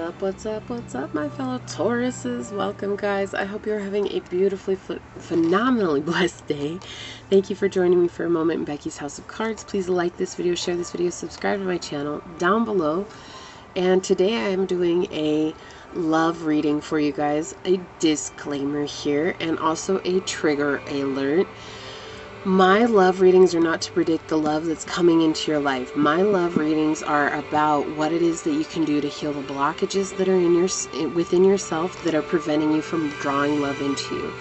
up, what's up, what's up, my fellow Tauruses? Welcome, guys. I hope you're having a beautifully, phenomenally blessed day. Thank you for joining me for a moment in Becky's House of Cards. Please like this video, share this video, subscribe to my channel down below. And today I am doing a love reading for you guys. A disclaimer here and also a trigger alert. My love readings are not to predict the love that's coming into your life. My love readings are about what it is that you can do to heal the blockages that are within yourself that are preventing you from drawing love into you.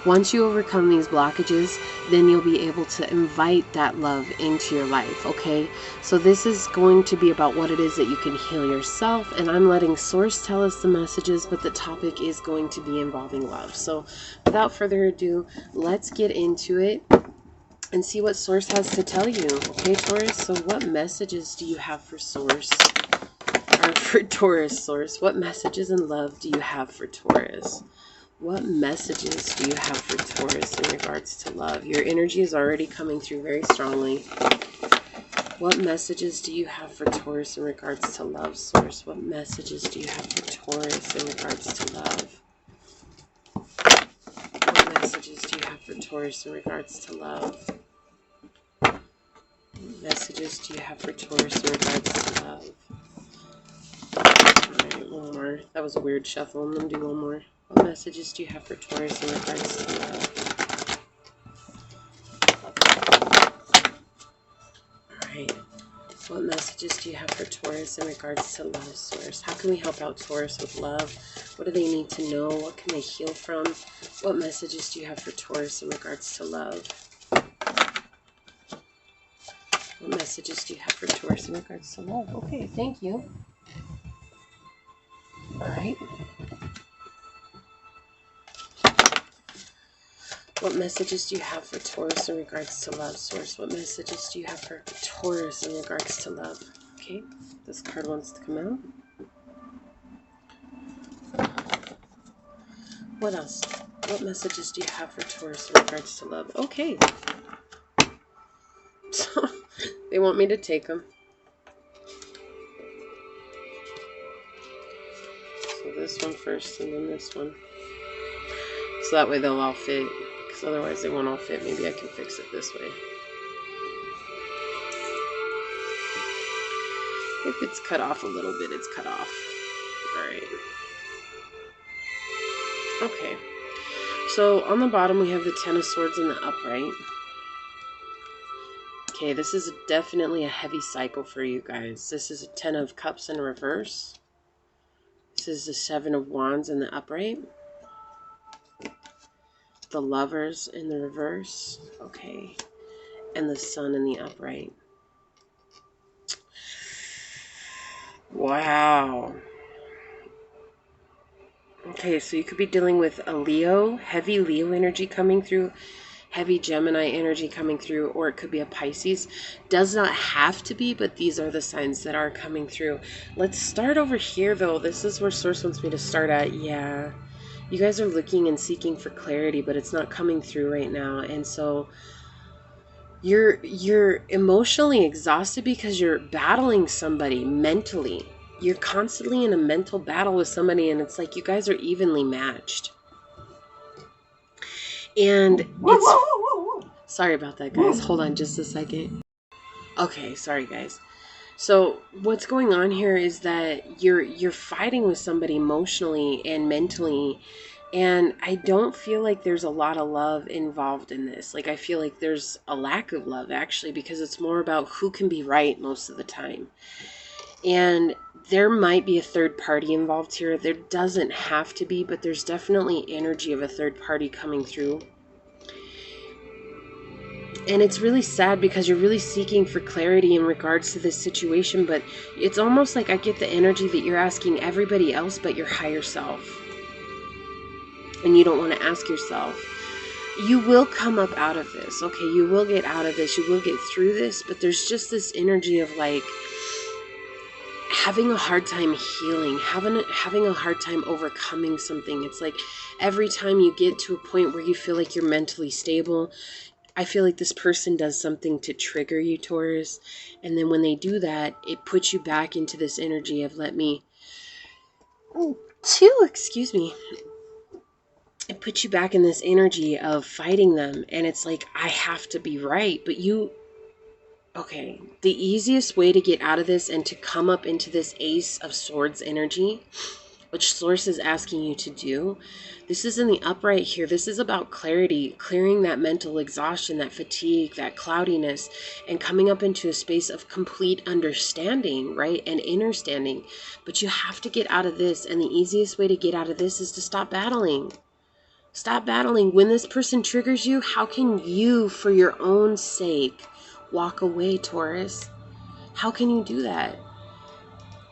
Once you overcome these blockages, then you'll be able to invite that love into your life, okay? So this is going to be about what it is that you can heal yourself, and I'm letting Source tell us the messages, but the topic is going to be involving love. So without further ado, let's get into it and see what Source has to tell you. Okay, Taurus, so what messages do you have for Source? Or for Taurus, Source? What messages and love do you have for Taurus? What messages do you have for Taurus in regards to love? Your energy is already coming through very strongly. What messages do you have for Taurus in regards to love, Source? What messages do you have for Taurus in regards to love? What messages do you have for Taurus in regards to love? What messages do you have for Taurus in regards to love? Alright, one more. That was a weird shuffle. I'm going to do one more. What messages do you have for Taurus in regards to love? Alright. What messages do you have for Taurus in regards to love, Source? How can we help out Taurus with love? What do they need to know? What can they heal from? What messages do you have for Taurus in regards to love? What messages do you have for Taurus in regards to love? Okay, thank you. Alright. What messages do you have for Taurus in regards to love, Source? What messages do you have for Taurus in regards to love? Okay, this card wants to come out. What else? What messages do you have for Taurus in regards to love? Okay. So, they want me to take them. So this one first and then this one. So that way they'll all fit. Because otherwise they won't all fit. Maybe I can fix it this way. If it's cut off a little bit, it's cut off. Alright. Okay. So on the bottom we have the Ten of Swords in the upright. Okay, this is definitely a heavy cycle for you guys. This is a Ten of Cups in reverse. This is the Seven of Wands in the upright. The Lovers in the reverse. Okay. And the Sun in the upright. Wow. Okay, so you could be dealing with a Leo, heavy Leo energy coming through, heavy Gemini energy coming through, or it could be a Pisces. Does not have to be, but these are the signs that are coming through. Let's start over here, though. This is where Source wants me to start at. Yeah, you guys are looking and seeking for clarity, but it's not coming through right now. And so you're emotionally exhausted because you're battling somebody mentally. You're constantly in a mental battle with somebody, and it's like you guys are evenly matched. And it's... Sorry about that, guys. Hold on just a second. Okay, sorry, guys. So what's going on here is that you're fighting with somebody emotionally and mentally, and I don't feel like there's a lot of love involved in this. Like, I feel like there's a lack of love, actually, because it's more about who can be right most of the time. And there might be a third party involved here. There doesn't have to be, but there's definitely energy of a third party coming through. And it's really sad because you're really seeking for clarity in regards to this situation, but it's almost like I get the energy that you're asking everybody else but your higher self. And you don't want to ask yourself. You will come up out of this, okay? You will get out of this. You will get through this, but there's just this energy of like having a hard time healing, having a hard time overcoming something. It's like every time you get to a point where you feel like you're mentally stable, I feel like this person does something to trigger you, Taurus. And then when they do that, it puts you back into this energy of let me Two, excuse me, it puts you back in this energy of fighting them. And it's like, I have to be right. But okay, the easiest way to get out of this and to come up into this Ace of Swords energy, which Source is asking you to do, this is in the upright here. This is about clarity, clearing that mental exhaustion, that fatigue, that cloudiness, and coming up into a space of complete understanding, right? And understanding. But you have to get out of this. And the easiest way to get out of this is to stop battling. Stop battling. When this person triggers you, how can you, for your own sake, walk away, Taurus? How can you do that?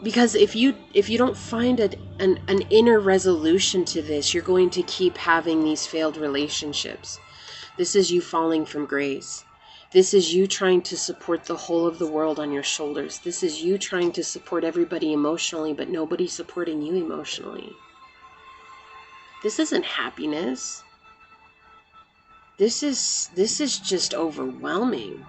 Because if you don't find an inner resolution to this, you're going to keep having these failed relationships. This is you falling from grace. This is you trying to support the whole of the world on your shoulders. This is you trying to support everybody emotionally, but nobody supporting you emotionally. This isn't happiness. This is just overwhelming.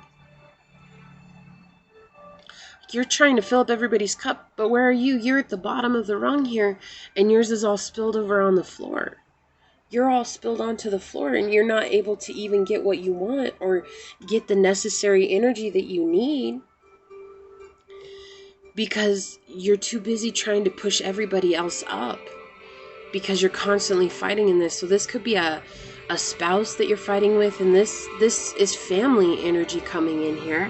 You're trying to fill up everybody's cup, but where are you? You're at the bottom of the rung here, and yours is all spilled over on the floor. You're all spilled onto the floor, and you're not able to even get what you want or get the necessary energy that you need because you're too busy trying to push everybody else up because you're constantly fighting in this. So this could be a spouse that you're fighting with, and this is family energy coming in here.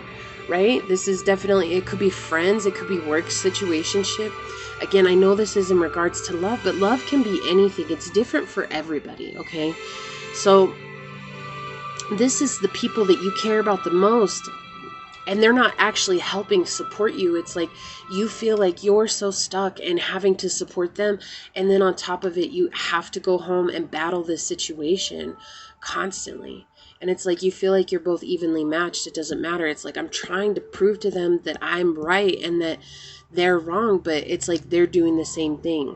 Right? This is definitely, it could be friends, it could be work situationship. Again, I know this is in regards to love, but love can be anything. It's different for everybody, okay? So this is the people that you care about the most, and they're not actually helping support you. It's like you feel like you're so stuck and having to support them, and then on top of it, you have to go home and battle this situation constantly. And it's like you feel like you're both evenly matched. It doesn't matter. It's like I'm trying to prove to them that I'm right and that they're wrong, but it's like they're doing the same thing.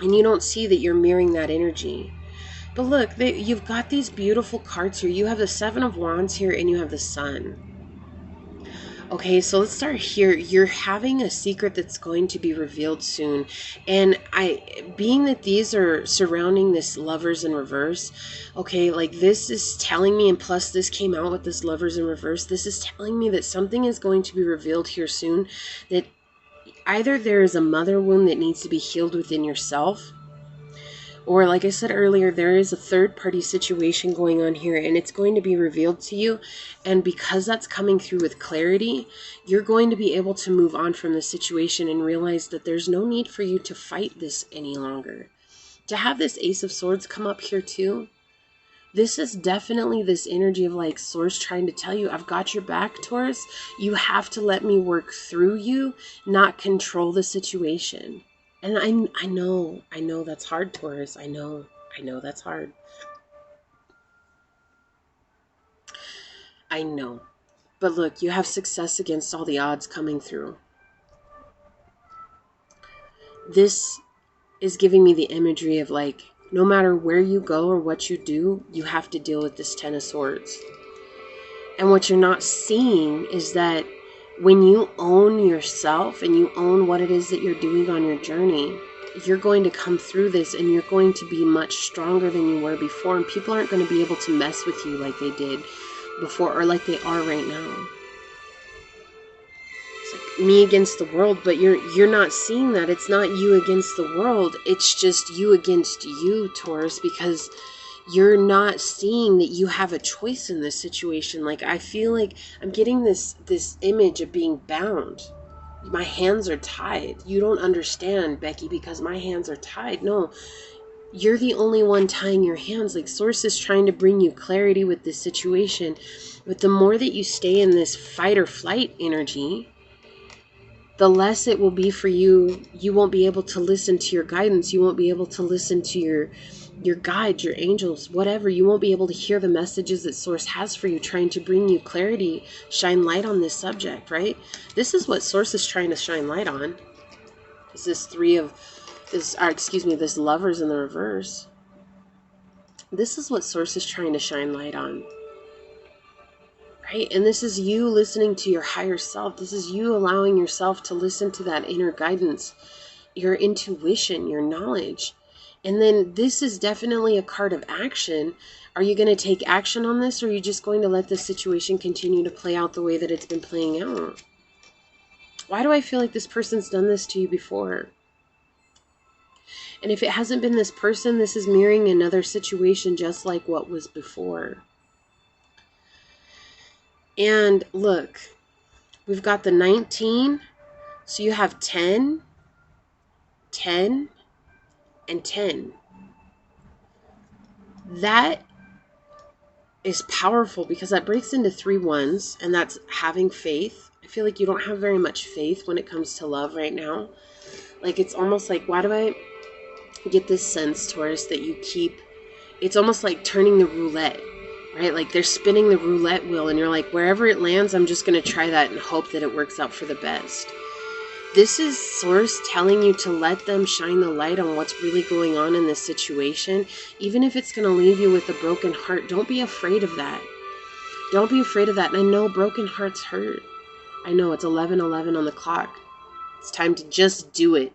And you don't see that you're mirroring that energy. But look, you've got these beautiful cards here. You have the Seven of Wands here and you have the Sun. Okay, so let's start here. You're having a secret that's going to be revealed soon. And being that these are surrounding this Lovers in reverse, okay, like this is telling me, and plus this came out with this Lovers in reverse, this is telling me that something is going to be revealed here soon, that either there is a mother wound that needs to be healed within yourself, or like I said earlier, there is a third-party situation going on here, and it's going to be revealed to you. And because that's coming through with clarity, you're going to be able to move on from the situation and realize that there's no need for you to fight this any longer. To have this Ace of Swords come up here too, this is definitely this energy of like Source trying to tell you, I've got your back, Taurus. You have to let me work through you, not control the situation. And I know that's hard, Taurus. I know that's hard. I know. But look, you have success against all the odds coming through. This is giving me the imagery of like, no matter where you go or what you do, you have to deal with this Ten of Swords. And what you're not seeing is that when you own yourself and you own what it is that you're doing on your journey, you're going to come through this and you're going to be much stronger than you were before. And people aren't going to be able to mess with you like they did before or like they are right now. It's like me against the world, but you're not seeing that. It's not you against the world. It's just you against you, Taurus, because you're not seeing that you have a choice in this situation. Like I feel like I'm getting this image of being bound. My hands are tied. You don't understand, Becky, because my hands are tied. No, you're the only one tying your hands. Like Source is trying to bring you clarity with this situation. But the more that you stay in this fight or flight energy, the less it will be for you. You won't be able to listen to your guidance. You won't be able to listen to your guides, your angels, whatever. You won't be able to hear the messages that Source has for you, trying to bring you clarity, shine light on this subject, right? This is what Source is trying to shine light on. Is this this Lovers in the reverse. This is what Source is trying to shine light on. Right? And this is you listening to your higher self. This is you allowing yourself to listen to that inner guidance your intuition, your knowledge. And then this is definitely a card of action. Are you going to take action on this, or are you just going to let the situation continue to play out the way that it's been playing out? Why do I feel like this person's done this to you before? And if it hasn't been this person, this is mirroring another situation just like what was before. And look, we've got the 19. So you have 10, 10, and 10. That is powerful because that breaks into 3 ones, and that's having faith. I feel like you don't have very much faith when it comes to love right now. Like, it's almost like, why do I get this sense, Taurus, that you keep, it's almost like turning the roulette, right? Like they're spinning the roulette wheel and you're like, wherever it lands, I'm just going to try that and hope that it works out for the best. This is Source telling you to let them shine the light on what's really going on in this situation. Even if it's going to leave you with a broken heart, don't be afraid of that. Don't be afraid of that. And I know broken hearts hurt. I know it's 11:11 on the clock. It's time to just do it.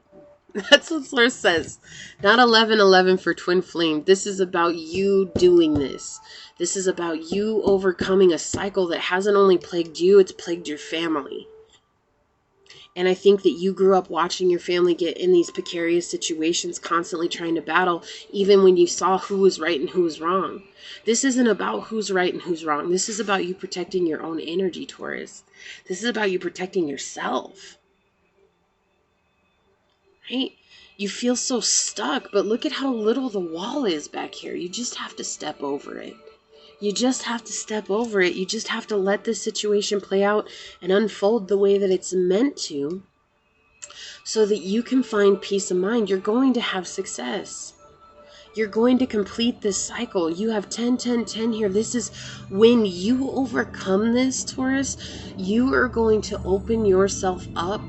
That's what Source says. Not 11:11 for Twin Flame. This is about you doing this. This is about you overcoming a cycle that hasn't only plagued you, it's plagued your family. And I think that you grew up watching your family get in these precarious situations, constantly trying to battle, even when you saw who was right and who was wrong. This isn't about who's right and who's wrong. This is about you protecting your own energy, Taurus. This is about you protecting yourself. Right? You feel so stuck, but look at how little the wall is back here. You just have to step over it. You just have to step over it. You just have to let this situation play out and unfold the way that it's meant to, so that you can find peace of mind. You're going to have success. You're going to complete this cycle. You have 10, 10, 10 here. This is when you overcome this, Taurus, you are going to open yourself up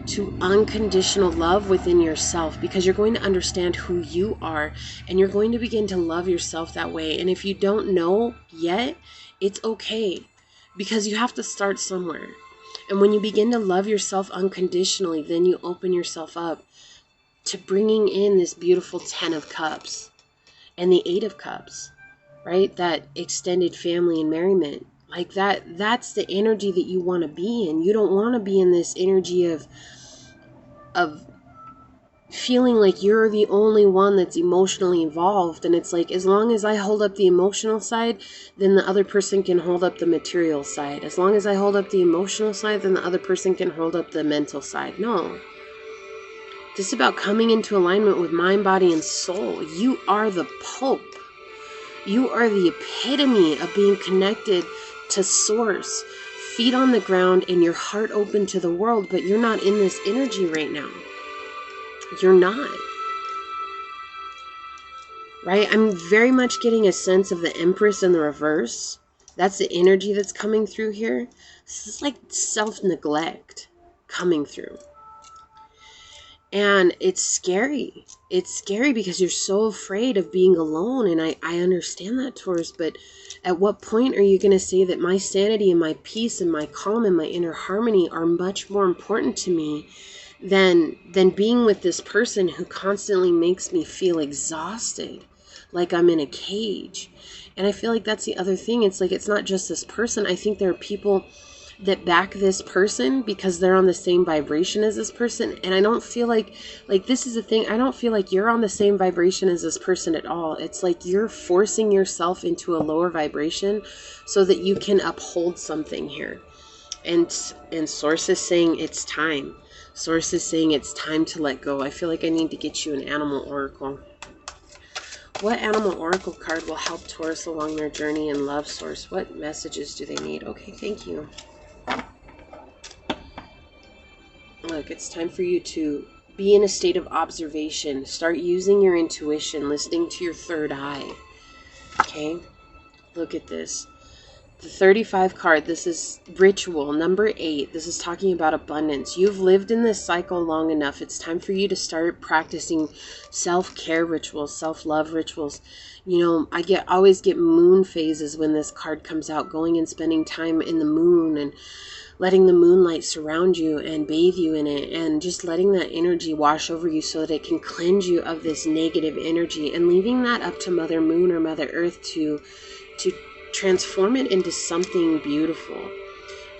to unconditional love within yourself, because you're going to understand who you are and you're going to begin to love yourself that way. And if you don't know yet, it's okay, because you have to start somewhere. And when you begin to love yourself unconditionally, then you open yourself up to bringing in this beautiful 10 of Cups and the 8 of Cups, right? That extended family and merriment. Like that's the energy that you want to be in. You don't want to be in this energy of feeling like you're the only one that's emotionally involved. And it's like, as long as I hold up the emotional side, then the other person can hold up the material side. As long as I hold up the emotional side, then the other person can hold up the mental side. No. This is about coming into alignment with mind, body, and soul. You are the Pope. You are the epitome of being connected to Source. Feet on the ground and your heart open to the world, but you're not in this energy right now. You're not. Right? I'm very much getting a sense of the Empress in the reverse. That's the energy that's coming through here. This is like self-neglect coming through. And it's scary. It's scary because you're so afraid of being alone. And I understand that, Taurus. But at what point are you going to say that my sanity and my peace and my calm and my inner harmony are much more important to me than being with this person who constantly makes me feel exhausted, like I'm in a cage? And I feel like that's the other thing. It's like, it's not just this person. I think there are people that back this person because they're on the same vibration as this person. And I don't feel like this is the thing. I don't feel like you're on the same vibration as this person at all. It's like you're forcing yourself into a lower vibration so that you can uphold something here. And Source is saying it's time. Source is saying it's time to let go. I feel like I need to get you an animal oracle. What animal oracle card will help Taurus along their journey in love, Source? What messages do they need? Okay, thank you. Look, it's time for you to be in a state of observation. Start using your intuition, listening to your third eye. Okay? Look at this. The 35 card, this is ritual. Number 8, this is talking about abundance. You've lived in this cycle long enough. It's time for you to start practicing self-care rituals, self-love rituals. You know, I always get moon phases when this card comes out, going and spending time in the moon and letting the moonlight surround you and bathe you in it, and just letting that energy wash over you so that it can cleanse you of this negative energy, and leaving that up to Mother Moon or Mother Earth to transform it into something beautiful,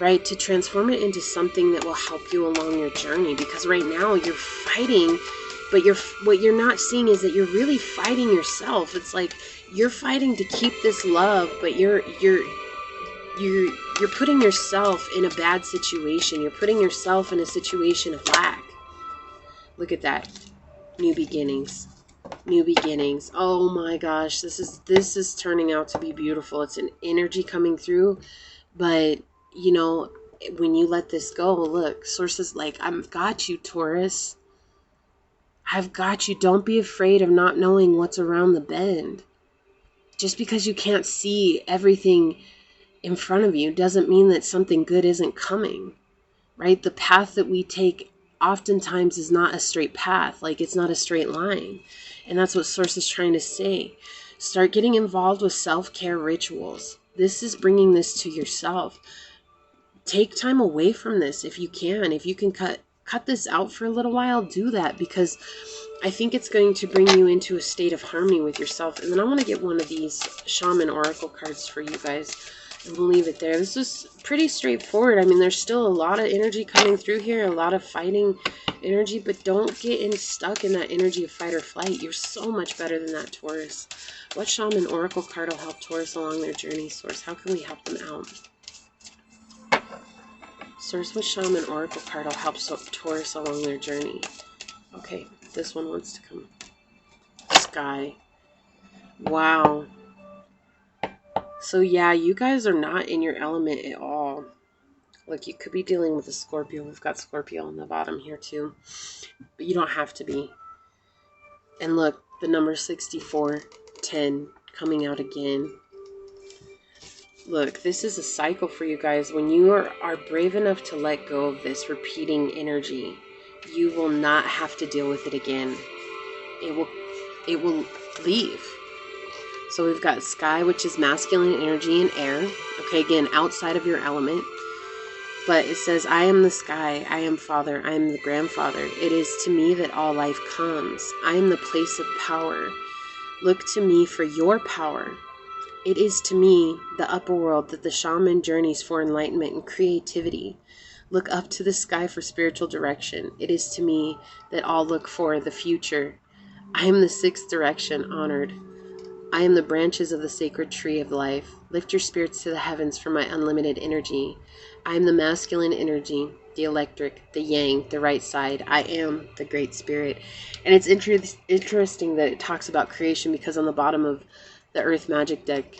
right? To transform it into something that will help you along your journey. Because right now you're fighting, but what you're not seeing is that you're really fighting yourself. It's like you're fighting to keep this love, but you're putting yourself in a bad situation. You're putting yourself in a situation of lack. Look at that. New beginnings. New beginnings. Oh my gosh, this is turning out to be beautiful. It's an energy coming through, but you know, when you let this go, look, sources like, I've got you, Taurus. I've got you. Don't be afraid of not knowing what's around the bend. Just because you can't see everything in front of you doesn't mean that something good isn't coming, right? The path that we take oftentimes is not a straight path. Like, it's not a straight line. And that's what Source is trying to say. Start getting involved with self-care rituals. This is bringing this to yourself. Take time away from this if you can. If you can cut this out for a little while, do that, because I think it's going to bring you into a state of harmony with yourself. And then I want to get one of these Shaman Oracle cards for you guys. And we'll leave it there. This is pretty straightforward. I mean, there's still a lot of energy coming through here, a lot of fighting energy, but don't get stuck in that energy of fight or flight. You're so much better than that, Taurus. What Shaman Oracle card will help Taurus along their journey, Source? How can we help them out? Source, what Shaman Oracle card will help Taurus along their journey? Okay, this one wants to come. Sky. Wow. So yeah, you guys are not in your element at all. Look, you could be dealing with a Scorpio. We've got Scorpio on the bottom here too. But you don't have to be. And look, the number 6410 coming out again. Look, this is a cycle for you guys. When you are brave enough to let go of this repeating energy, you will not have to deal with it again. It will leave. So we've got Sky, which is masculine energy and air. Okay, again, outside of your element. But it says, I am the sky, I am Father, I am the grandfather. It is to me that all life comes. I am the place of power. Look to me for your power. It is to me, the upper world, that the shaman journeys for enlightenment and creativity. Look up to the sky for spiritual direction. It is to me that all look for the future. I am the sixth direction, honored. I am the branches of the sacred tree of life. Lift your spirits to the heavens for my unlimited energy. I am the masculine energy, the electric, the yang, the right side. I am the great spirit. And it's interesting that it talks about creation, because on the bottom of the Earth Magic deck,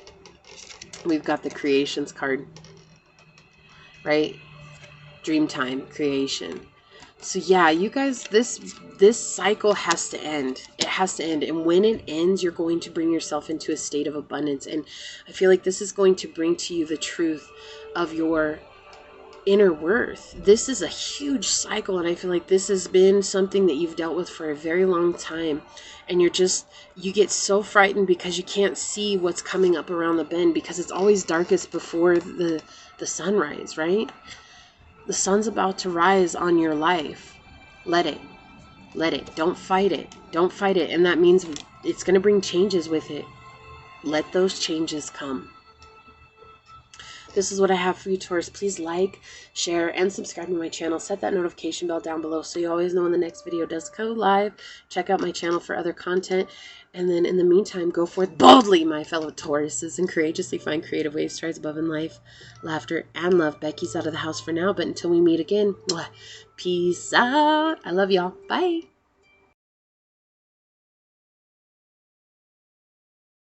we've got the creations card, right? Dreamtime, creation. So yeah, you guys, this cycle has to end. It has to end. And when it ends, you're going to bring yourself into a state of abundance. And I feel like this is going to bring to you the truth of your inner worth. This is a huge cycle, and I feel like this has been something that you've dealt with for a very long time, and you get so frightened because you can't see what's coming up around the bend, because it's always darkest before the sunrise, right? The sun's about to rise on your life. Let it. Don't fight it. Don't fight it. And that means it's going to bring changes with it. Let those changes come. This is what I have for you, Taurus. Please like, share, and subscribe to my channel. Set that notification bell down below so you always know when the next video does go live. Check out my channel for other content. And then in the meantime, go forth boldly, my fellow Tauruses, and courageously find creative ways to rise above in life, laughter, and love. Becky's out of the house for now, but until we meet again, peace out. I love y'all. Bye.